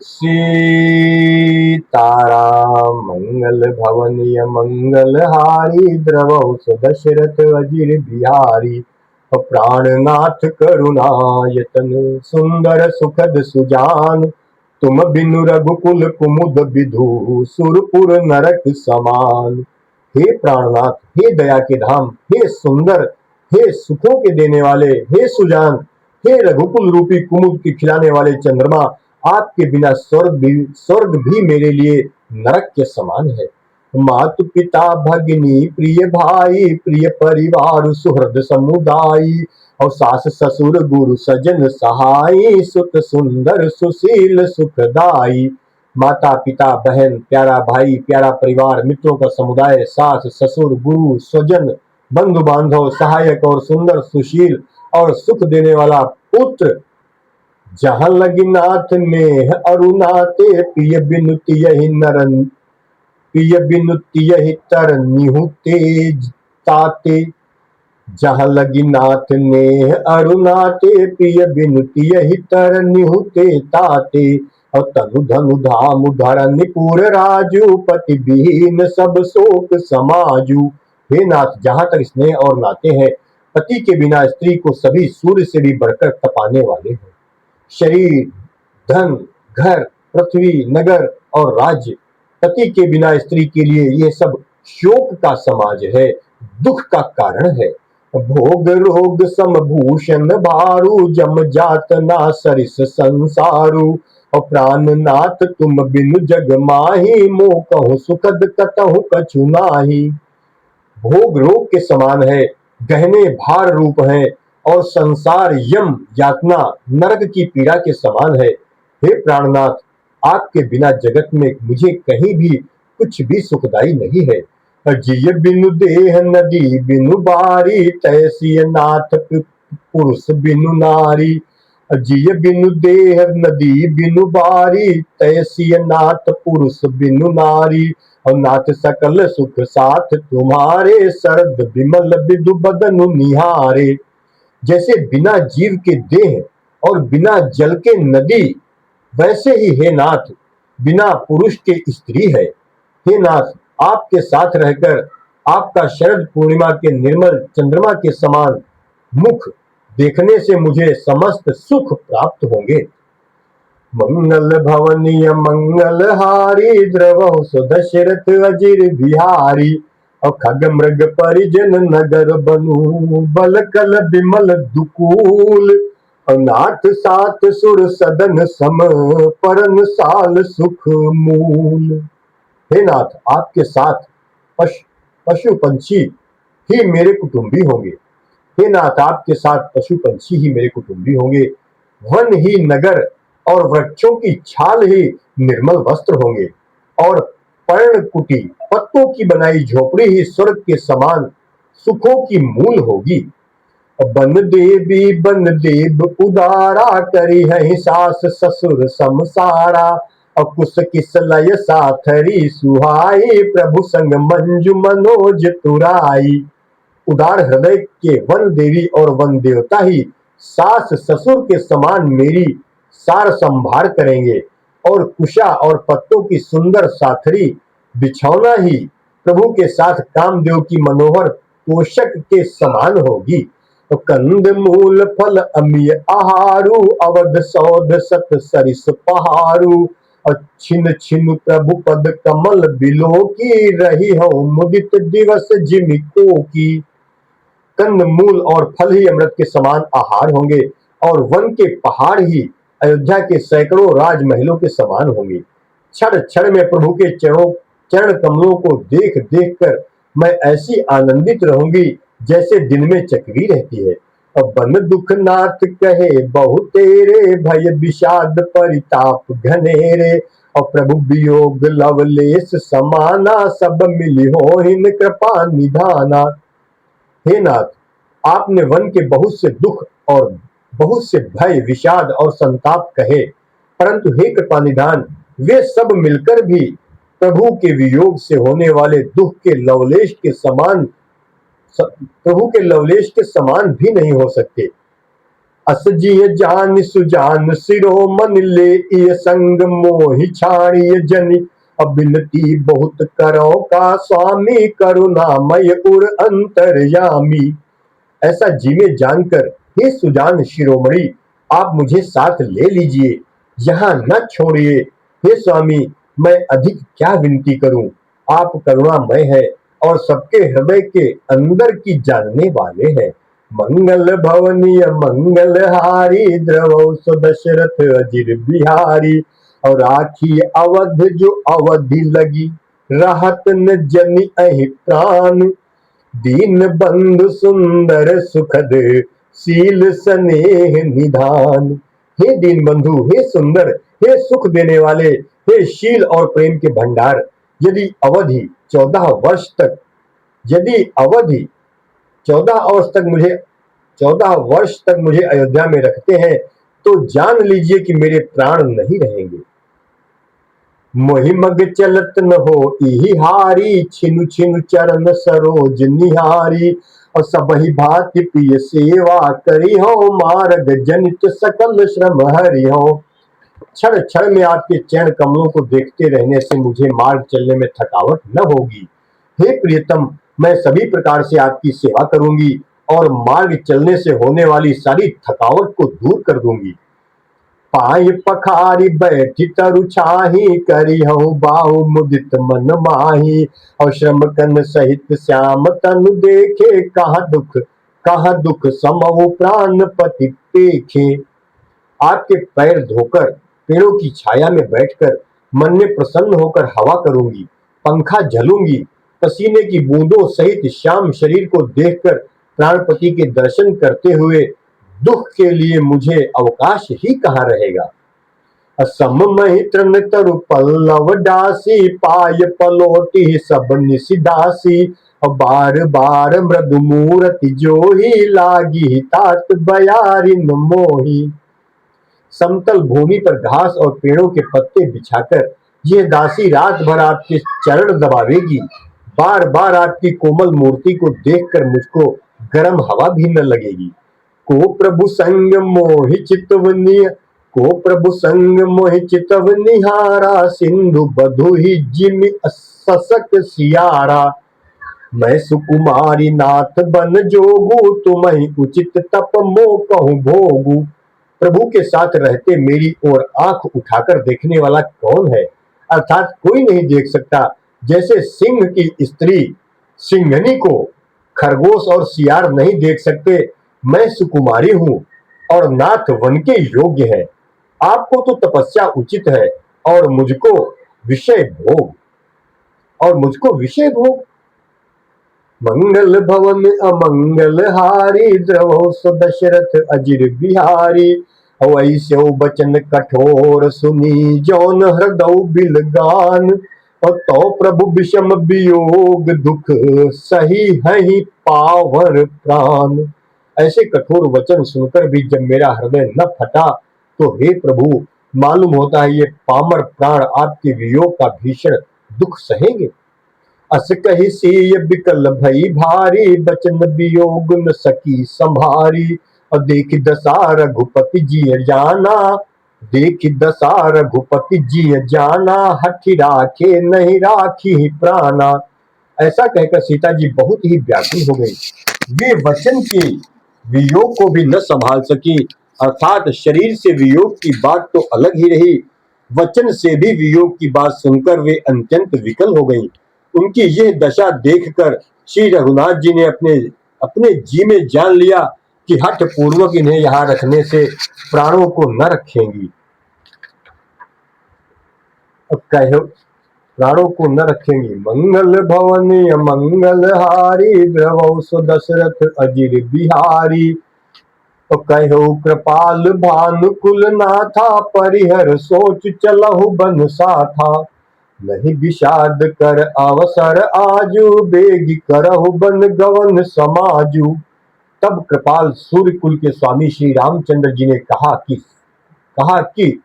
सीताराम मंगल भवनीय मंगलहारी द्रवहु दशरथ अजिर बिहारी। प्राणनाथ करुणायतन सुंदर सुखद सुजान। तुम बिनु रघुकुल कुमुद विधु सुरपुर नरक समान। हे प्राणनाथ, हे दया के धाम, हे सुंदर, हे सुखों के देने वाले, हे सुजान, हे रघुकुल रूपी कुमुद के खिलाने वाले चंद्रमा, आपके बिना स्वर्ग भी मेरे लिए नरक के समान है। मातु पिता भगिनी प्रिय भाई, प्रिय परिवार सुहृद समुदाय। और सास ससुर गुरु सजन सहाई, सुत सुंदर सुशील सुखदाई। माता पिता बहन प्यारा भाई प्यारा परिवार मित्रों का समुदाय, सास ससुर गुरु स्वजन बंधु बांधव सहायक और सुंदर सुशील और सुख देने वाला पुत्र। जहाँ लगी नाथ नेह अरुनाते, पिय बिनुति यही नरन पिय बिनुति यही तर निहु तेज ताते। जहाँ लगी नाथ नेह अरुनाते, पिय बिनुति यही तर निहु ते ताते। और तनु धनु धाम धर निपुर राजू, पति विहीन सब शोक समाजू। हे नाथ, जहाँ तक स्नेह और नाते हैं, पति के बिना स्त्री को सभी सूर्य से भी बढ़कर तपाने वाले हैं। शरीर, धन, घर, पृथ्वी, नगर और राज्य, पति के बिना स्त्री के लिए ये सब शोक का समाज है, दुख का कारण है। भोग रोग समभूषण भारू, जम जात ना सरिस संसारू। और प्राणनाथ तुम बिनु जग माही, मोह कहूँ सुखद कतहु कछु नाही। भोग रोग के समान है, गहने भार रूप हैं, और संसार यम यातना नरक की पीड़ा के समान है। हे प्राणनाथ, आपके बिना जगत में मुझे कहीं भी कुछ भी सुखदाई नहीं है। जिय बिनु देह नदी बिनु बारी, तैसी नाथ पुरुष बिनु नारी। जिय बिनु देह नदी बिनु बारी, तैसी नाथ पुरुष बिनु नारी। और नाथ सकल सुख साथ तुम्हारे, सरद विमल बिदु बदनु निहारे। जैसे बिना जीव के देह और बिना जल के नदी, वैसे ही हे नाथ बिना पुरुष के स्त्री है। हे नाथ, आपके साथ रहकर आपका शरद पूर्णिमा के निर्मल चंद्रमा के समान मुख देखने से मुझे समस्त सुख प्राप्त होंगे। मंगल भवनीय मंगलहारी, द्रवहु दशरथ अजिर बिहारी। और खग मृग परिजन नगर बनु, बल कल बिमल दुकूल। और नाथ सात सुर सदन सम, परन साल सुख मूल। हे नाथ, आपके साथ पशु पंछी ही मेरे कुटुंबी होंगे। हे नाथ, आपके साथ पशु पंछी ही मेरे कुटुंबी होंगे। वन ही नगर और वृक्षों की छाल ही निर्मल वस्त्र होंगे, और पर्णकुटी पत्तों की बनाई झोपड़ी ही स्वर्ग के समान सुखों की मूल होगी। बन देवी बन देव उदारा, करी है सास ससुर समसारा। और कुश किस लय साथरी सुहाई, प्रभु संग मंजु मनोज तुराई। उदार हृदय के वन देवी और वन देवता ही सास ससुर के समान मेरी सार संभार करेंगे, और कुशा और पत्तों की सुंदर साथरी बिछौना ही प्रभु के साथ कामदेव की मनोहर पोषक के समान होगी। तो कंद मूल फल अमीय आहारू, अवध सौद सत सरिस पहारू। और छिन छिन प्रभु पद कमल बिलो की, रही हो मुदित दिवस जिमिको की। कंद मूल और फल ही अमृत के समान आहार होंगे, और वन के पहाड़ ही अयोध्या के सैकड़ों राजमहलों के समान होंगे। क्षण क्षण में प्रभु के चरण कमलों को देख देख कर मैं ऐसी आनंदित रहूंगी जैसे दिन में चकवी रहती है। और बन दुख नाथ कहे बहु तेरे, भय विषाद परिताप घनेरे। और प्रभु वियोग लवलेश समाना, सब मिली हो हिन कृपा निधाना। हे नाथ, आपने वन के बहुत से दुख और बहुत से भय विषाद और संताप कहे, परंतु हे कृपा निधान, वे सब मिलकर भी प्रभु के वियोग से होने वाले दुख के लवलेश के समान, प्रभु के लवलेश के समान भी नहीं हो सकते। अस जिय जान सुजान सिरो मन ले इय संग मोहि छाड़िय जनि। अबिनती बहुत करो का स्वामी करुणामय उर अंतर्यामी। ऐसा जी में जानकर हे सुजान शिरोमणि आप मुझे साथ ले लीजिए, यहाँ न छोड़िए। हे स्वामी मैं अधिक क्या विनती करूं, आप करुणामय है और सबके हृदय के अंदर की जानने वाले हैं। मंगल भवनीय मंगलहारी द्रवौ दशरथ अजिर बिहारी। और राखी अवध जो अवधि लगी, राहत न जनि अहि प्राण। दीन बंधु सुंदर सुखद शील स्नेह निधान। हे दीन बंधु, हे सुंदर, हे सुख देने वाले, हे शील और प्रेम के भंडार, यदि अवधि 14 वर्ष तक, यदि अवधि 14 वर्ष तक मुझे अयोध्या में रखते हैं तो जान लीजिए कि मेरे प्राण नहीं रहेंगे। मोहिमग चलत न हो इहि हारी, छिनु छिनु चरण सरोज निहारी। और सबहि भांति प्रिय सेवा करी हो, मार्ग जनित सकल श्रम हरि हो। क्षण क्षण में आपके चरण कमलों को देखते रहने से मुझे मार्ग चलने में थकावट न होगी। हे प्रियतम, मैं सभी प्रकार से आपकी सेवा करूंगी और मार्ग चलने से होने वाली सारी थकावट को दूर कर दूंगी। पाय पखारी बैठी तरु छाही, करी हूँ बाहु मुदित मन माही। और श्रम कन सहित श्याम तनु देखे, कहा दुख समहु प्राण पति पेखे। आपके पैर धोकर पेड़ों की छाया में बैठकर मन में प्रसन्न होकर हवा करूंगी, पंखा झलूंगी। पसीने की बूंदों सहित श्याम शरीर को देखकर प्राणपति के दर्शन करते हुए दुख के लिए मुझे अवकाश ही कहाँ रहेगा। असम महित्रन तरु पल्लव डासी, पाय पलोटी सब निसिदासी। बार बार मृदु मूरति जोही, लागी तात बयारिन मोही। समतल भूमि पर घास और पेड़ों के पत्ते बिछाकर यह दासी रात भर आपके चरण दबावेगी। बार बार आपकी कोमल मूर्ति को देखकर मुझको गर्म हवा भी न लगेगी। को प्रभु संग मोहि चितव निहारा, सिंधु बधु ही जिमि ससक सियारा। मैं सुकुमारी नाथ बन जोगू, तुम्हि उचित तप मो कहूँ भोगू। प्रभु के साथ रहते मेरी ओर आंख उठाकर देखने वाला कौन है, अर्थात कोई नहीं देख सकता। जैसे सिंह की स्त्री सिंघनी को खरगोश और सियार नहीं देख सकते, मैं सुकुमारी हूँ और नाथ वन के योग्य है। आपको तो तपस्या उचित है और मुझको विषय भोग। मंगल भवन अमंगल हारी, द्रवौ दशरथ अजिर बिहारी। ऐसो बचन कठोर सुनी, जौन हृदय बिलगान। और तो प्रभु विषम वियोग, दुख सही हहि पावर प्राण। ऐसे कठोर वचन सुनकर भी जब मेरा हृदय न फटा तो हे प्रभु, मालूम होता है ये पामर प्राण आपके वियोग का भीषण दुख सहेंगे। अस कहि सीय बिकल भई भारी, बचन वियोग न सकी संभारी। और देखि दशा रघुपति जी जाना, हठि राखे नहीं राखी प्राणा। ऐसा कहकर सीता जी बहुत ही व्याकुल हो गई। वे वचन के वियोग को भी न संभाल सकी, अर्थात शरीर से वियोग की बात तो अलग ही रही, वचन से भी वियोग की बात सुनकर वे अत्यंत विकल हो गईं। उनकी यह दशा देखकर श्री रघुनाथ जी ने अपने जी में जान लिया कि हठ पूर्वक इन्हें यहाँ रखने से प्राणों को न रखेंगी, प्राणों को न रखेंगी। मंगल भवनी मंगल हारी, द्रवौ दशरथ अजिर बिहारी। कहो कृपाल भानुकुल नाथा, परिहर सोच चलहु बन साथा। नहीं विषाद कर अवसर आजू, बेगी करहु बन गवन समाजू। तब कृपाल सूर्यकुल के स्वामी श्री रामचंद्र जी ने कहा कि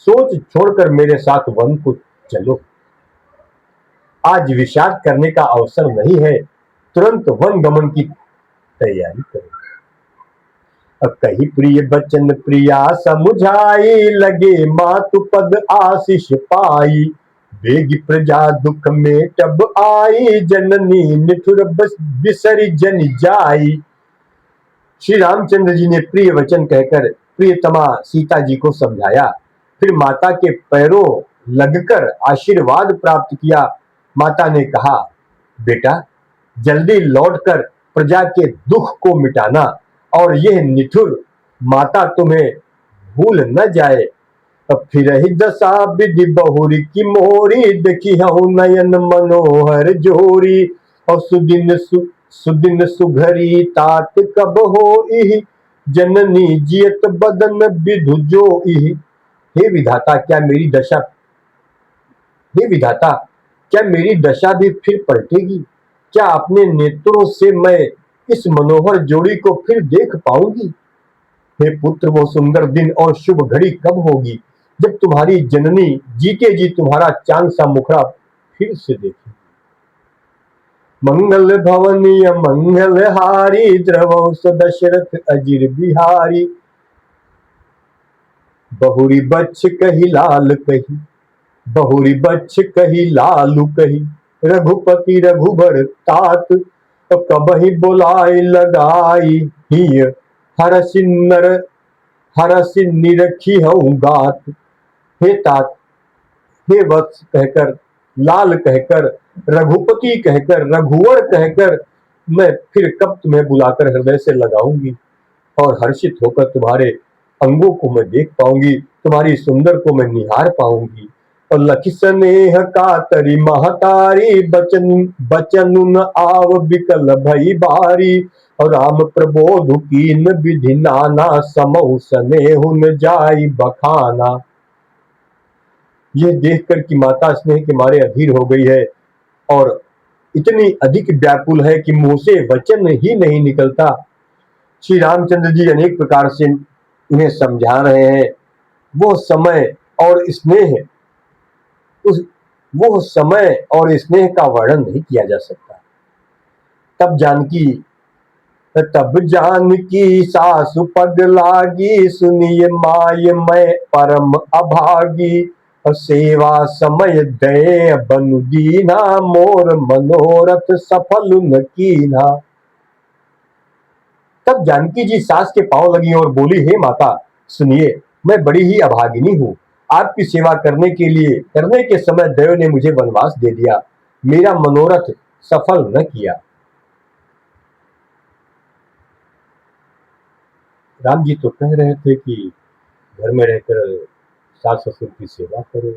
सोच छोड़कर मेरे साथ वन को चलो। आज विषाद करने का अवसर नहीं है, तुरंत वन गमन की तैयारी करो। कही प्रिय बचन प्रिया समुझाई, लगे मातु पद आशीष पाई। बेगी प्रजा दुख में तब आई, जननी निठुर बस बिसरी जन जाई। श्री रामचंद्र जी ने प्रिय वचन कहकर प्रियतमा सीता जी को समझाया, फिर माता के पैरों लगकर आशीर्वाद प्राप्त किया। माता ने कहा, बेटा जल्दी लौटकर प्रजा के दुख को मिटाना, और यह निठुर माता तुम्हें भूल न जाए। अब फिर ही दशा विधि बहुरी की मोरी, देखी हूँ नयन मनोहर जोरी। और सुदिन सुघरी तात कब होई, जननी जियत बदन विधु जोई। हे विधाता क्या मेरी दशा हे विधाता क्या मेरी दशा भी फिर पलटेगी? क्या अपने नेत्रों से मैं इस मनोहर जोड़ी को फिर देख पाऊंगी? हे पुत्र वो सुंदर दिन और शुभ घड़ी कब होगी, जब तुम्हारी जननी जीते जी तुम्हारा चांद सा मुखड़ा फिर से देखेगी। मंगल भवनीय मंगल हारी, द्रवौ दशरथ अजिर बिहारी। बहुरी बच्छ कही लाल कही, बहुरी बच्छ कही लालू कही। रघुपति रघुबर तात, कबहि बोलाई लगाई। हिय हरसि निरखी हूँ गात। हे तात, हे वत्स कहकर, लाल कहकर, रघुपति कहकर, रघुवर कहकर मैं फिर कब तुम्हें बुलाकर हृदय से लगाऊंगी, और हर्षित होकर तुम्हारे अंगों को मैं देख पाऊंगी, तुम्हारी सुंदर को मैं निहार पाऊंगी। और लखि स्नेह कातरी महतारी, बचन न आव बिकल भई बारी। और राम प्रबोध कीन विधि नाना, समहु स्नेहु न जाई बखाना। यह देखकर कि माता स्नेह के मारे अधीर हो गई है और इतनी अधिक व्याकुल है कि मुंह से वचन ही नहीं निकलता। श्री रामचंद्र जी अनेक प्रकार से उन्हें समझा रहे हैं। वो समय और स्नेह वो समय और स्नेह का वर्णन नहीं किया जा सकता। तब जानकी सासु पग लागी, सुनिए माय मैं परम अभागी। सेवा समय दे बनु दीना, मोर मनोरथ सफल न कीना। तब जानकी जी सास के पांव लगी और बोली, हे माता सुनिए, मैं बड़ी ही अभागिनी हूँ। आपकी सेवा करने के समय देव ने मुझे वनवास दे दिया, मेरा मनोरथ सफल न किया। राम जी तो कह रहे थे कि घर में रहकर सास ससुर की सेवा करो,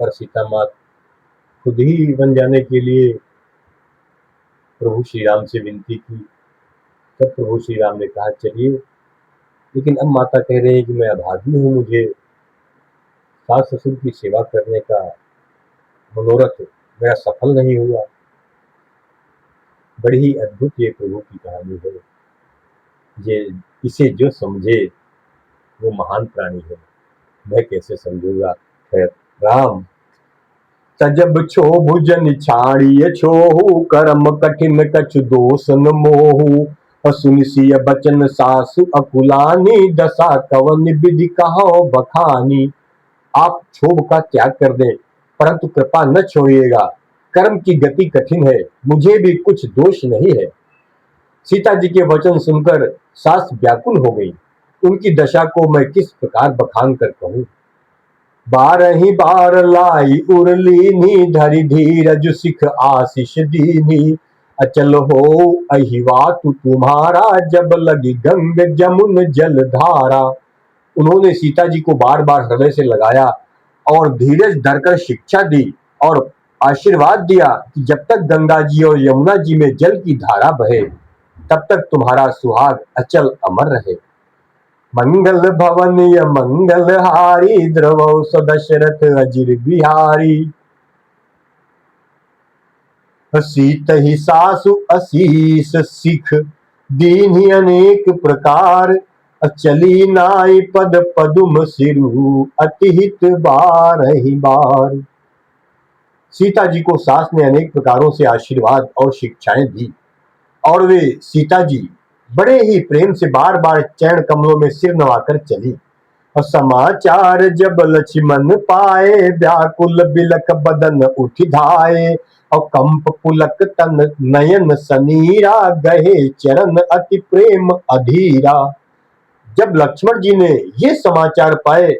पर सीता माँ खुद ही बन जाने के लिए प्रभु श्री राम से विनती की। तब प्रभु श्री राम ने कहा चलिए, लेकिन अब माता कह रहे हैं कि मैं अभागी हूँ, मुझे सास ससुर की सेवा करने का मनोरथ मेरा सफल नहीं हुआ। बड़ी ही अद्भुत ये प्रभु की कहानी है। ये इसे जो समझे वो महान प्राणी है, मैं कैसे समझूंगा। खैर, राम तजब छोभु जन छाड़िय छोहु, कर्म कठिन कछु दोष न मोहु। सुनि सिय बचन सासु अकुलानी, दशा कवन विधि कहो बखानी। आप क्षोभ का त्याग कर दें, परंतु कृपा न छोड़िएगा। कर्म की गति कठिन है, मुझे भी कुछ दोष नहीं है। सीता जी के वचन सुनकर सास व्याकुल हो गई। उनकी दशा को मैं किस प्रकार बखान कर कहूं। बारही बार लाई उरलीनी, धरि धीरज सिख आशीष दीनी। अचल हो अहिवा तू तुम्हारा, जब लगी गंग जमुन जल धारा। उन्होंने सीता जी को बार बार हृदय से लगाया और धीरज धरकर शिक्षा दी और आशीर्वाद दिया कि जब तक गंगा जी और यमुना जी में जल की धारा बहे, तब तक तुम्हारा सुहाग अचल अमर रहे। मंगल भवनीय मंगल हारी, द्रवौ दशरथ अजिर बिहारी। सीत ही सासु असीस सिख, दीन्ही अनेक प्रकार। चली नाई पद पदुम सिरु, अतिहित बारहि बार। सीता जी को सास ने अनेक प्रकारों से आशीर्वाद और शिक्षाएं दी और वे सीता जी बड़े ही प्रेम से बार बार चरण कमलों में सिर नवाकर चली। और समाचार जब लक्ष्मण पाए, व्याकुल बिलक बदन उठ धाये। और कंप पुलक तन नयन सनीरा, गहे चरण अति प्रेम अधीरा। जब लक्ष्मण जी ने ये समाचार पाए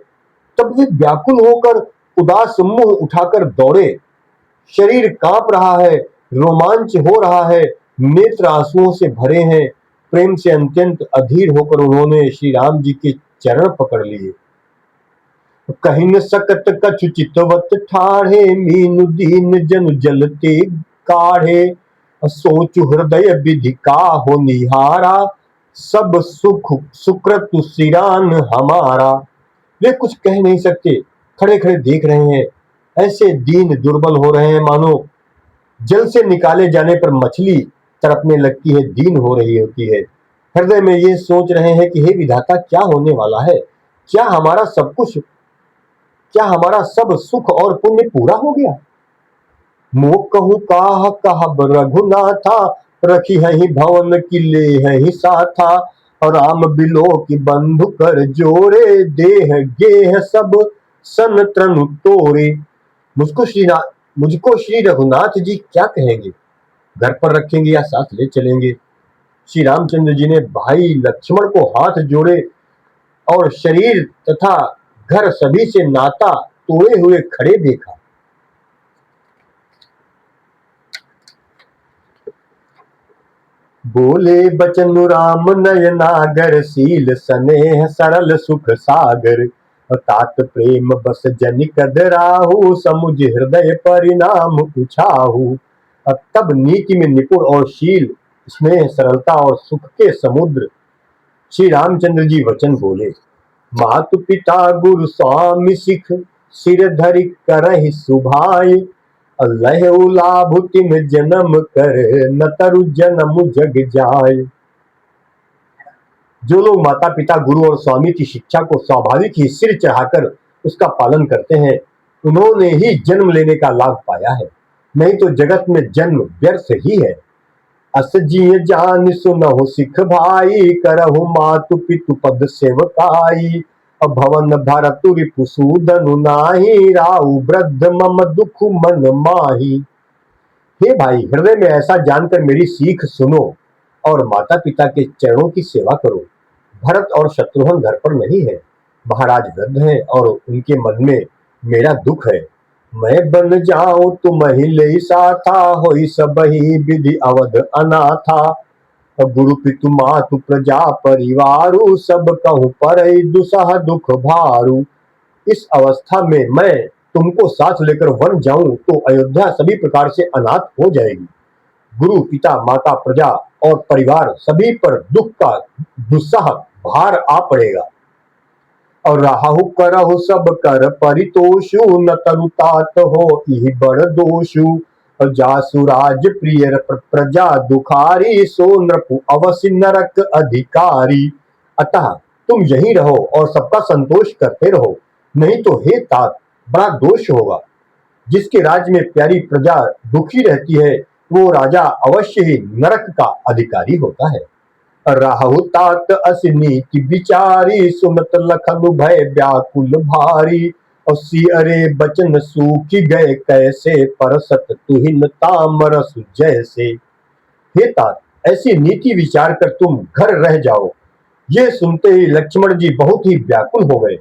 तब वे व्याकुल होकर उदास मुंह उठाकर दौड़े। शरीर कांप रहा है, रोमांच हो रहा है, नेत्र आंसुओं से भरे हैं। प्रेम से अत्यंत अधीर होकर उन्होंने श्री राम जी के चरण पकड़ लिए। कहीं न सकत कछु चितवत ठाढ़े, मीनु दीन जनु जलते काढ़े। सोच हृदय विधि काहू निहारा, सब सुख सुकृत सिरान हमारा। वे कुछ कह नहीं सकते, खड़े खड़े देख रहे हैं। ऐसे दीन दुर्बल हो रहे हैं मानो जल से निकाले जाने पर मछली तड़पने लगती है, दीन हो रही होती है। हृदय में ये सोच रहे हैं कि हे विधाता, क्या होने वाला है? क्या हमारा सब सुख और पुण्य पूरा हो गया? मोह कहूँ काह कहब रघुनाथा, रखी है भवन किले है साथा। और राम बिलो की बंधु कर जोरे, देह गेह सब सन त्रनु तोरे। मुझको श्री रघुनाथ जी क्या कहेंगे? घर पर रखेंगे या साथ ले चलेंगे? श्री रामचंद्र जी ने भाई लक्ष्मण को हाथ जोड़े और शरीर तथा घर सभी से नाता तोड़े हुए खड़े देखा। बोले बचन राम नयनागर, शील स्नेह सरल सुख सागर। तात प्रेम बस जनि कद राहु, समुझ हृदय परिणाम पूछाहु। तब नीति में निपुण और शील स्नेह सरलता और सुख के समुद्र श्री रामचंद्र जी वचन बोले। मातु पिता गुरु स्वामी सिख, सिर धरि करहि सुभाय। लहु लाभु तिन जन्म कर, न तरु जन्म जग जाय। जो लोग माता पिता गुरु और स्वामी की शिक्षा को स्वाभाविक ही सिर चढ़ाकर उसका पालन करते हैं, उन्होंने ही जन्म लेने का लाभ पाया है, नहीं तो जगत में जन्म व्यर्थ ही है। अस जिय जान सुनहु सिख भाई, करहु मातु पितु पद सेवकाई। भवन भरतु रिपुसूदनु नाही, राउ वृद्ध मम दुख मन माही। हे भाई, हृदय में ऐसा जानकर मेरी सीख सुनो और माता पिता के चरणों की सेवा करो। भरत और शत्रुघ्न घर पर नहीं है, महाराज वृद्ध हैं और उनके मन में मेरा दुख है। मैं बन जाऊं तुम ही ले साथा, होई सबही विधि अवध अनाथा। गुरु पितु मातु प्रजा परिवारु, सब कहूं पर दुसह दुख भारू। इस अवस्था में मैं तुमको साथ लेकर वन जाऊं तो अयोध्या सभी प्रकार से अनाथ हो जाएगी। गुरु पिता माता प्रजा और परिवार सभी पर दुख का दुस्सह भार आ पड़ेगा। और राहु करहु सब कर परितोषु, न तरु तात हो इहि बड़ दोषु। जासु राज प्रिय प्रजा दुखारी, सो नृपु अवसि नरक अधिकारी। अतः तुम यहीं रहो और सबका संतोष करते रहो, नहीं तो हे तात बड़ा दोष होगा। जिसके राज्य में प्यारी प्रजा दुखी रहती है, वो राजा अवश्य ही नरक का अधिकारी होता है। राहु तात अस नीति विचारी, सुनत लखन भय व्याकुल भारी। और सियरे बचन सूखी गए कैसे, परसत तुहिन तामरस जैसे। हे तात, ऐसी नीति विचार कर तुम घर रह जाओ। ये सुनते ही लक्ष्मण जी बहुत ही व्याकुल हो गए।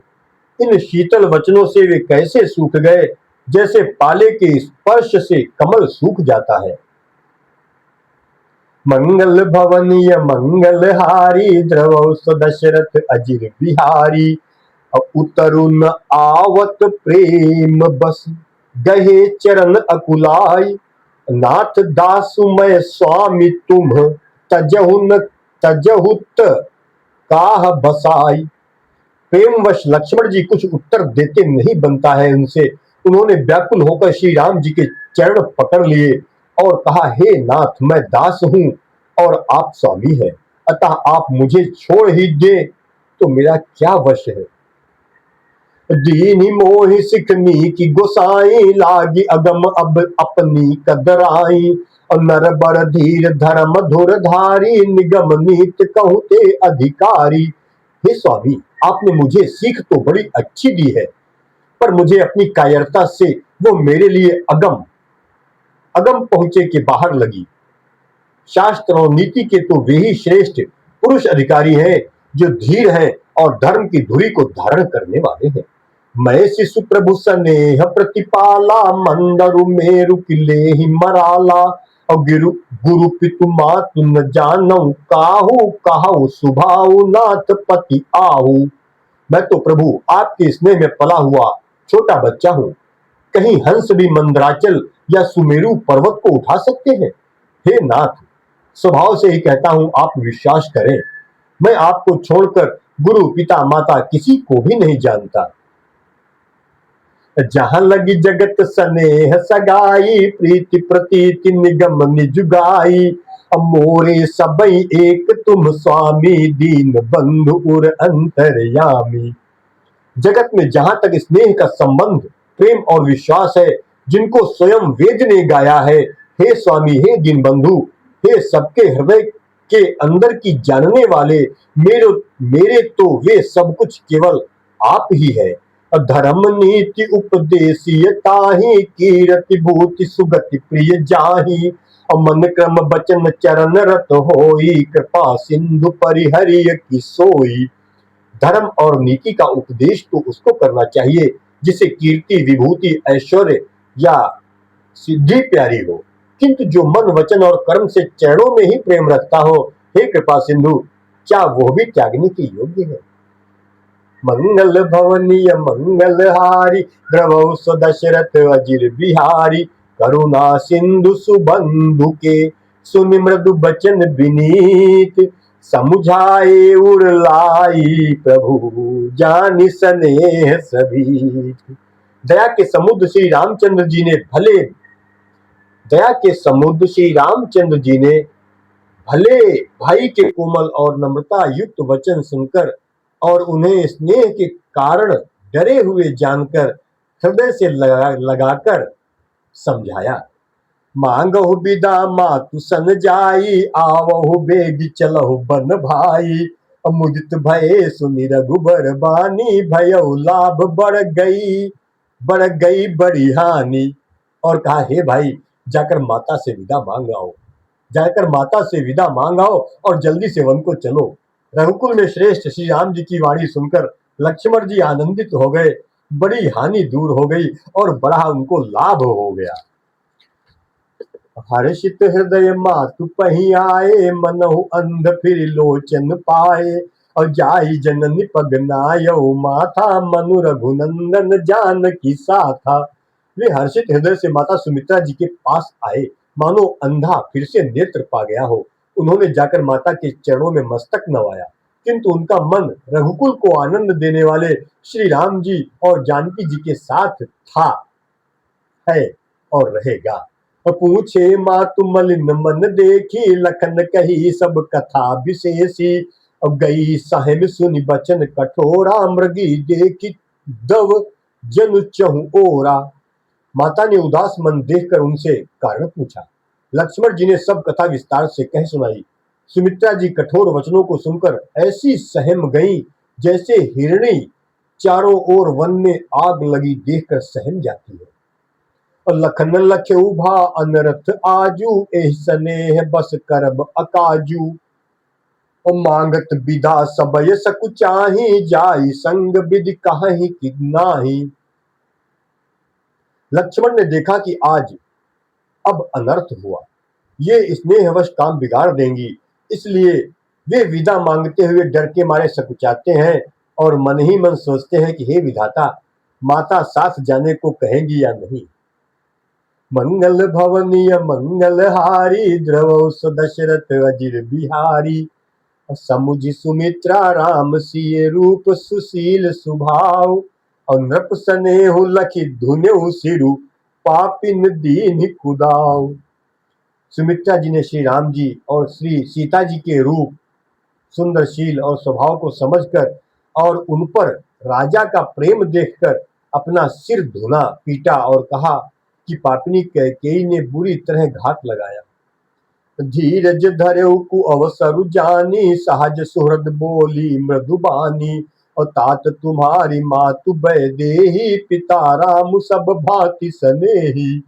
इन शीतल वचनों से वे कैसे सूख गए, जैसे पाले के स्पर्श से कमल सूख जाता है। मंगल भवनीय मंगल हारी, द्रवौ दशरथ अजिर बिहारी। उतरुन आवत प्रेम बस, गहे चरण अकुलाई। नाथ दासुमय स्वामी तुम, तजहुत काह बसाई। प्रेमवश लक्ष्मण जी कुछ उत्तर देते नहीं बनता है उनसे। उन्होंने व्याकुल होकर श्री राम जी के चरण पकड़ लिए और कहा, हे नाथ, मैं दास हूं और आप स्वामी हैं, अतः आप मुझे छोड़ ही दे तो मेरा क्या वश है। दीनी मोहि सिखनी की गोसाई, लागी अगम अब अपनी कदराई। और नर बर धीर धर्म धुर धारी, निगम नीत कहते अधिकारी। हे स्वामी, आपने मुझे सीख तो बड़ी अच्छी दी है, पर मुझे अपनी कायरता से वो मेरे लिए अगम अगम पहुंचे के बाहर लगी। शास्त्र और नीति के तो वे ही श्रेष्ठ पुरुष अधिकारी हैं जो धीर हैं और धर्म की धुरी को धारण करने वाले हैं। मैं शिशु प्रभु स्नेह प्रतिपाला, मंदरु मेरु किले ही मराला। और गुरु पितु मातु न जानऊ, काहू काहू सुभाऊ नाथ पति आहू। मैं तो प्रभु आपके स्नेह में पला हुआ छोटा बच्चा हूँ। कहीं हंस भी मंदराचल या सुमेरु पर्वत को उठा सकते हैं? हे नाथ, स्वभाव से ही कहता हूं, आप विश्वास करें, मैं आपको छोड़कर गुरु पिता माता किसी को भी नहीं जानता। जहां लगी जगत स्नेह सगाई, प्रीति प्रतीति निगम निजुगाई। मोरे सबई एक तुम स्वामी, दीन बंधु उर अंतर्यामी। जगत में जहां तक स्नेह का संबंध, प्रेम और विश्वास है, जिनको स्वयं वेद ने गाया है, हे स्वामी, हे दीन बंधु, हे सबके हृदय के अंदर की जानने वाले, मेरे मेरे तो वे सब कुछ केवल आप ही है। धर्म नीति उपदेशियता ही, कीरति भूति सुगति प्रिय जाही। मन क्रम बचन चरण रत होई, कृपा सिंधु परिहरिय की सोई। धर्म और नीति का उपदेश तो उसको करना चाहिए जिसे कीर्ति विभूति ऐश्वर्य या सिद्धि प्यारी हो, किंतु जो मन वचन और कर्म से चरणों में ही प्रेम रखता हो, हे कृपा सिंधु, क्या वो भी त्यागने के योग्य है? मंगल भवनीय मंगलहारी, द्रवौ स्वदशरथ अजिर बिहारी। करुणा सिंधु सुबंधु के, सुनि मृदु बचन विनीत। समुझाए उरलाई प्रभु, जानि स्नेह सभी। दया के समुद्र श्री रामचंद्र जी ने भले दया के समुद्र श्री रामचंद्र जी ने भले भाई के कोमल और नम्रता युक्त वचन सुनकर और उन्हें स्नेह के कारण डरे हुए जानकर हृदय से लगाकर समझाया। मांगहु बिदा मातु सन जाई, आवहु बेग चलहु बन भाई। मुदित भये सुनि रघुबर बानी, भयउ लाभ बढ़ गई बड़ी हानि। और कहा, हे भाई, जाकर माता से विदा मांग आओ, जाकर माता से विदा मांग आओ और जल्दी से वन को चलो। रघुकुल में श्रेष्ठ श्री राम जी की वाणी सुनकर लक्ष्मण जी आनंदित हो गए, बड़ी हानि दूर हो गई और बड़ा उनको लाभ हो गया। हर्षित हृदय मातु पही आए, मनहु अंध फिर लोचन पाए। और जाई जननी पग नायौ माथा, मनु रघुनंदन जानकी साथा। वे हर्षित हृदय से माता सुमित्रा जी के पास आए, मानो अंधा फिर से नेत्र पा गया हो। उन्होंने जाकर माता के चरणों में मस्तक नवाया, किंतु उनका मन रघुकुल को आनंद देने वाले श्री राम जी और जानकी जी के साथ था, है और रहेगा। पूछे मातु मलिन मन देखी, लखन कही सब कथा विशेषी। अब गई साहिब सुनि बचन कठोरा, मृगी देखी दव जन चहु ओरा। माता ने उदास मन देखकर उनसे कारण पूछा। लक्ष्मण जी ने सब कथा विस्तार से कह सुनाई। सुमित्रा जी कठोर वचनों को सुनकर ऐसी सहम गईं जैसे हिरणी चारों ओर वन में आग लगी देखकर सहम जाती है। और लखन लखे उभा अनरथ आजू, एहि स्नेह बस करब अकाजू। और मांगत विदा सबय सकुचाही, जाई संग विधि काहि कि नाही। लक्ष्मण ने देखा कि आज अब अनर्थ हुआ, ये स्नेहवश काम बिगाड़ देंगी, इसलिए वे विदा मांगते हुए डर के मारे सकुचाते हैं और मन ही मन सोचते हैं कि हे विधाता, माता साथ जाने को कहेंगी या नहीं। मंगल भवनीय मंगलहारी, द्रवौ दशरथ अजिर बिहारी। समुझि सुमित्रा राम सिय रूप, सुशील स्वभाव। और नृप स्नेहु लखि धुनेहु सिरु, पापिन दीन कुदाव। सुमित्रा जी ने श्री राम जी और श्री सीता जी के रूप, सुंदरशील और स्वभाव को समझकर और उन पर राजा का प्रेम देखकर अपना सिर धुना, पीटा और कहा कि पापिनी कैकेयी ने बुरी तरह घात लगाया। धीरज धरऊ कु अवसरु जानी, सहज सुहृद बोली मृदुबानी। और तात तुम्हारी मातु वैदेही, पिता राम सब भांति सनेही।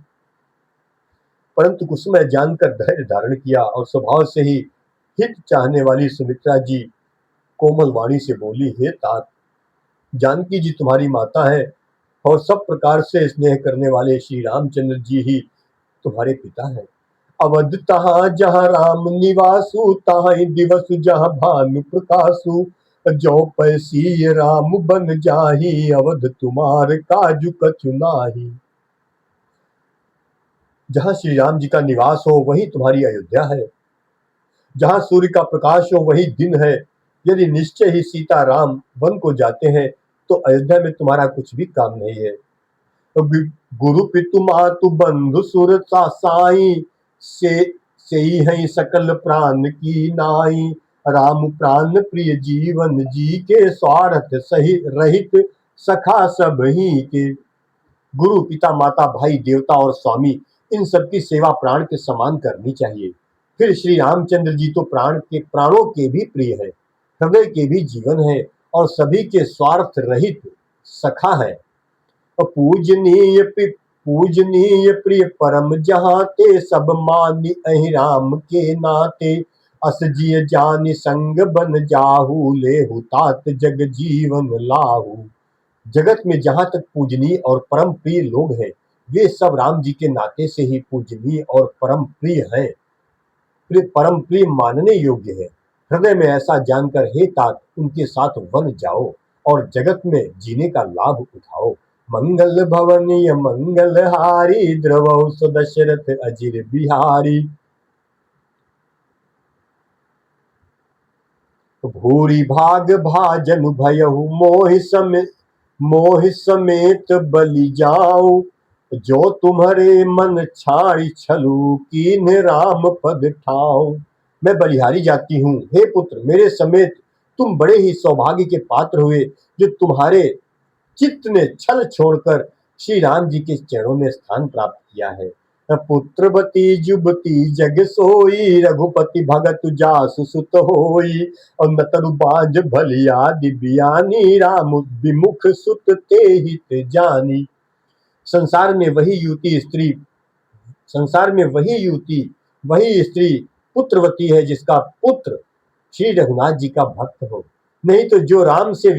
परंतु कुसुम जानकर धैर्य धारण किया और स्वभाव से ही हित चाहने वाली सुमित्रा जी कोमल वाणी से बोली, हे तात, जानकी जी तुम्हारी माता है और सब प्रकार से स्नेह करने वाले श्री रामचंद्र जी ही तुम्हारे पिता हैं। अवध तहाँ जहाँ राम निवासु, तहाँ दिवस जहाँ भानु प्रकाशु। जो पैसी राम बन जाही, अवध तुम्हार काजु कछु नाही। जहाँ श्री राम जी का निवास हो वही तुम्हारी अयोध्या है, जहाँ सूर्य का प्रकाश हो वही दिन है। यदि निश्चय ही सीता राम वन को जाते हैं तो अयोध्या में तुम्हारा कुछ भी काम नहीं है। गुरु पितु मातु बंधु सुर साई, से ही है सकल प्राण की नाई। राम प्राण प्रिय जीवन जी के, स्वार्थ सही रहित सखा सब ही के। गुरु, पिता, माता, भाई, देवता और स्वामी, इन सबकी सेवा प्राण के समान करनी चाहिए। फिर श्री रामचंद्र जी तो प्राणों के भी प्रिय है, हृदय के भी जीवन है और सभी के स्वार्थ रहित सखा है। पूजनीय प्रिय परम जहाँ ते, सब मानी अहि राम के नाते। अस जिय जानि संग बन जाहू, लेहु तात जग जीवन लाहू। जगत में जहाँ तक पूजनीय और परम प्रिय लोग हैं, वे सब राम जी के नाते से ही पूजनीय और परम प्रिय हैं, परम प्रिय मानने योग्य है। हृदय में ऐसा जानकर हे तात उनके साथ वन जाओ और जगत में जीने का लाभ उठाओ। मंगल भवनीय मंगल हारी, द्रवौ दशरथ अजिर बिहारी। भूरी भाग भाजन भयहु, मोहि समेत बलि जाओ। जो तुम्हारे मन छाड़ी छलू, कीन्ह राम पद ठाओ। मैं बलिहारी जाती हूँ, हे पुत्र मेरे समेत तुम बड़े ही सौभाग्य के पात्र हुए, जो तुम्हारे चित्त ने छल छोड़कर श्री राम जी के चरणों में स्थान प्राप्त किया है। पुत्रवती जुबती जग सोई, रघुपति भगत जासु सुत होई। और नतरु बाज भलिया दिव्यानी, राम विमुख सुत ते हित जानी। संसार में वही स्त्री पुत्रवती है जिसका पुत्र श्री रघुनाथ जी का भक्त हो। नहीं तो जो राम से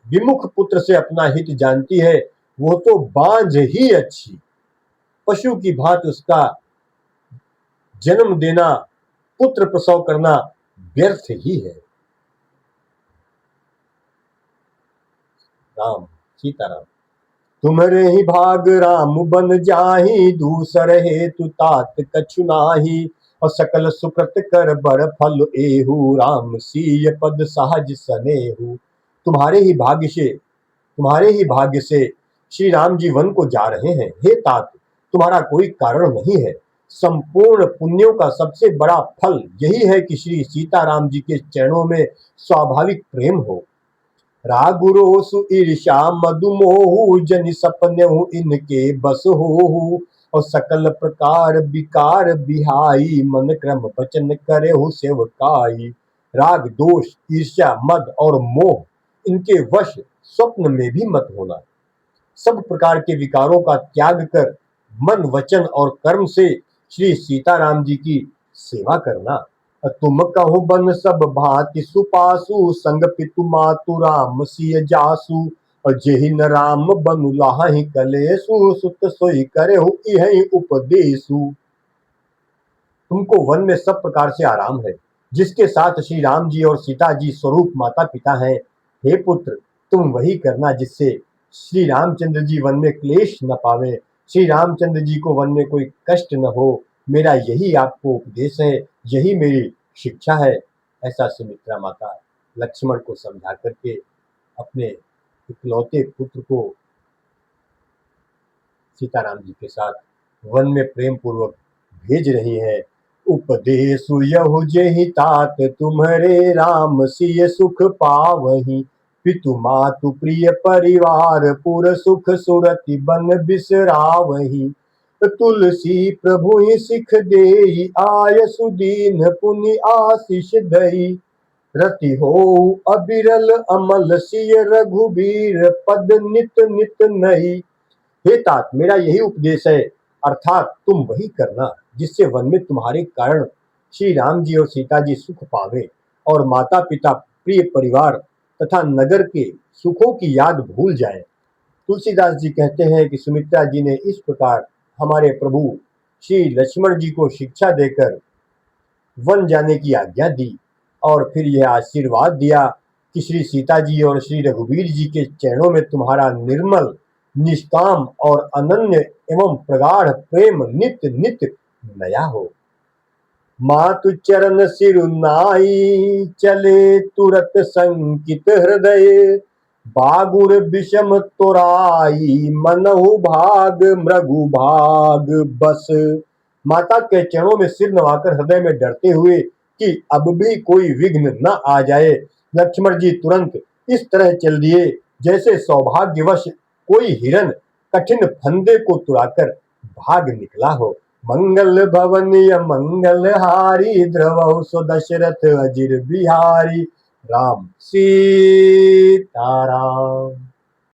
विमुख पुत्र से अपना हित जानती है, वो तो बांझ ही अच्छी, पशु की भांति उसका जन्म देना, पुत्र प्रसव करना व्यर्थ ही है। राम, सीताराम। तुम्हारे ही भाग राम बन जाही, दूसर हेतु तात कछु नाही। और सकल सुकृत कर बड़ फल एहू, राम सीय पद सहज सनेहू। तुम्हारे ही भाग्य से श्री राम जी वन को जा रहे हैं। हे तात, तुम्हारा कोई कारण नहीं है। संपूर्ण पुण्यों का सबसे बड़ा फल यही है कि श्री सीताराम जी के चरणों में स्वाभाविक प्रेम हो। रागु रोसु ईर्षा मधु मोहु, जनि सपनेहु इनके बस होहु। और सकल प्रकार विकार बिहाई, मन क्रम वचन करेहु सेवकाई। राग, दोष, ईर्ष्या, मद और मोह, इनके वश स्वप्न में भी मत होना। सब प्रकार के विकारों का त्याग कर मन, वचन और कर्म से श्री सीताराम जी की सेवा करना। तुम कहु बन सब भांति सुपासु, संग पितु मातु राम सिय जासु। और जेहि न राम बनु लाहि कलेसु, सुत सोई करेहु इहि उपदेसु। तुमको वन में सब प्रकार से आराम है, जिसके साथ श्री राम जी और सीता जी स्वरूप माता पिता हैं। हे पुत्र, तुम वही करना जिससे श्री रामचंद्र जी वन में क्लेश न पावे, श्री रामचंद्र जी को वन में कोई कष्ट न हो। मेरा यही आपको उपदेश है, यही मेरी शिक्षा है। ऐसा सुमित्रा माता लक्ष्मण को समझा करके अपने इकलौते पुत्र को सीताराम जी के साथ वन में प्रेम पूर्वक भेज रही है। उपदेशु यहु जेहि तात तुम्हारे राम सिय सुख पावही। पितु मातु प्रिय परिवार पुर सुख सुरति बन बिसरावही। तुलसी प्रभु ही सिख देई आय सुदीन पुनि आशीष दई। रति हो अबिरल अमल सिय रघुबीर पद नित नित नई। हे तात, मेरा यही उपदेश है, अर्थात तुम वही करना जिससे वन में तुम्हारे कारण श्री राम जी और सीता जी सुख पावे और माता पिता प्रिय परिवार तथा नगर के सुखों की याद भूल जाए। तुलसीदास जी कहते हैं कि सुमित्रा जी ने इस प्रकार हमारे प्रभु श्री लक्ष्मण जी को शिक्षा देकर वन जाने की आज्ञा दी और फिर यह आशीर्वाद दिया कि श्री सीता जी और श्री रघुवीर जी के चरणों में तुम्हारा निर्मल, निष्काम और अनन्य एवं प्रगाढ़ प्रेम नित नित नया हो। मातु चरण सिरु नाई चले तुरत संकित हृदय। बागुर विषम तोराई मनहु भाग मृगु भाग बस। माता के चरणों में सिर नवाकर हृदय में डरते हुए कि अब भी कोई विघ्न न आ जाए, लक्ष्मण जी तुरंत इस तरह चल दिए जैसे सौभाग्यवश कोई हिरन कठिन फंदे को तुड़ाकर भाग निकला हो। मंगल भवनीय मंगल हारी द्रवहु सो दशरथ अजिर बिहारी। राम सीताराम।